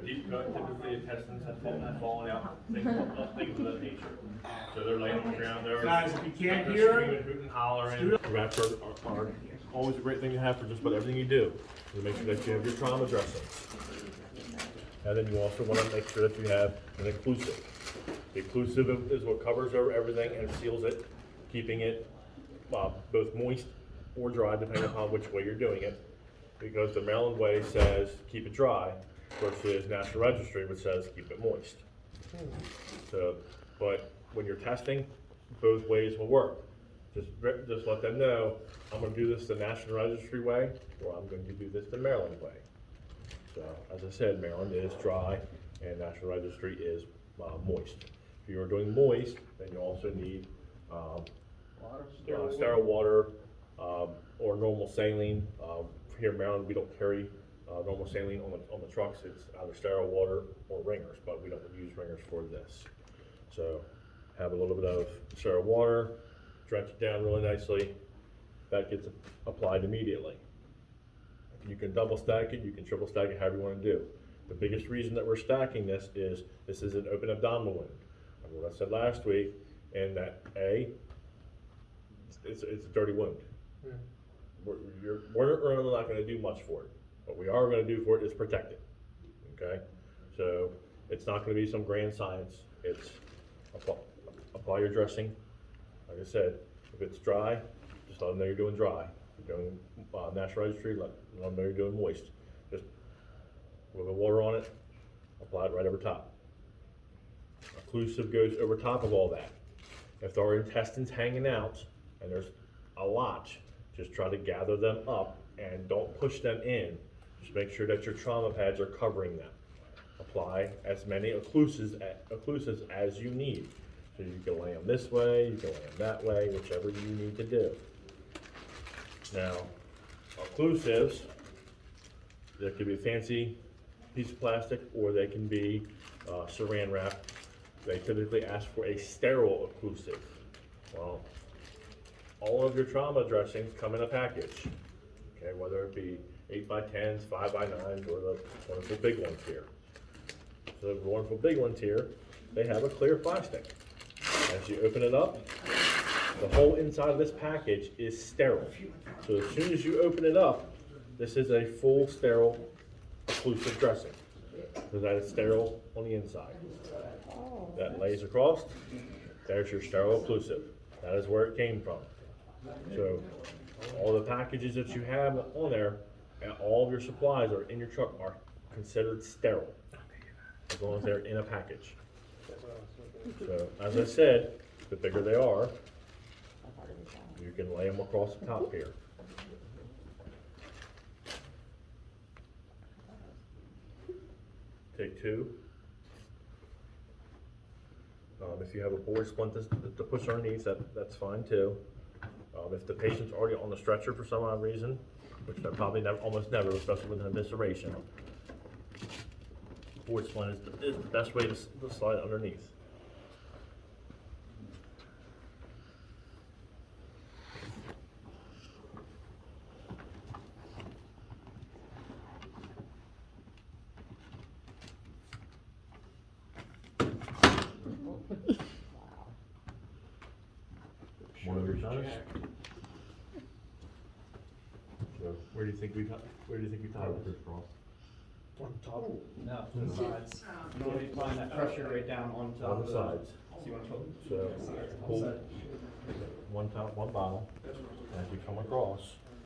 deep cut, typically intestines have fallen out, things of that nature. So they're laying on the ground there. Guys, if you can't they're hear, screaming, hooting, hollering. Wraps are always a great thing to have for just about everything you do. To make sure that you have your trauma dressing. And then you also want to make sure that you have an occlusive. The occlusive is what covers over everything and seals it, keeping it both moist or dry, depending upon which way you're doing it. Because the Maryland way says keep it dry, versus National Registry, which says keep it moist. So, but when you're testing, both ways will work. Just let them know, I'm going to do this the National Registry way, or I'm going to do this the Maryland way. So, as I said, Maryland is dry, and National Registry is moist. If you are doing moist, then you also need sterile water or normal saline. Here in Maryland, we don't carry normal saline on the trucks. It's either sterile water or ringers, but we don't use ringers for this. So have a little bit of sterile water, drench it down really nicely. That gets applied immediately. You can double stack it, you can triple stack it, however you want to do. The biggest reason that we're stacking this is an open abdominal wound. And what I said last week, and that it's a dirty wound. Yeah. We're really not going to do much for it. What we are going to do for it is protect it. Okay, so it's not going to be some grand science. It's apply your dressing. Like I said, if it's dry, just let them know you're doing dry. If you're doing National Registry, let them know you're doing moist. Just with the water on it, apply it right over top. Occlusive goes over top of all that. If there are intestines hanging out, and there's a lot, just try to gather them up and don't push them in. Just make sure that your trauma pads are covering them. Apply as many occlusives as you need. So you can lay them this way, you can lay them that way, whichever you need to do. Now, occlusives, there could be a fancy piece of plastic or they can be saran wrap. They typically ask for a sterile occlusive. Well, all of your trauma dressings come in a package, okay, whether it be 8x10s, 5x9s, or the wonderful big ones here. So the wonderful big ones here, they have a clear plastic. As you open it up, the whole inside of this package is sterile. So as soon as you open it up, this is a full sterile occlusive dressing. So that is sterile on the inside. That lays across, there's your sterile occlusive. That is where it came from. So all the packages that you have on there and all of your supplies are in your truck are considered sterile as long as they're in a package. So as I said, the bigger they are, you can lay them across the top here. Take two. If you have a board splint to push underneath, that's fine too. If the patient's already on the stretcher for some odd reason, which they're probably almost never, especially with an evisceration, board splint is the best way to slide underneath. One of your times. So where do you think we tied it? on top. No, to the sides. You want to be applying that pressure right down on top On the sides. So you want to put So pull one top, one bottom, and as you come across,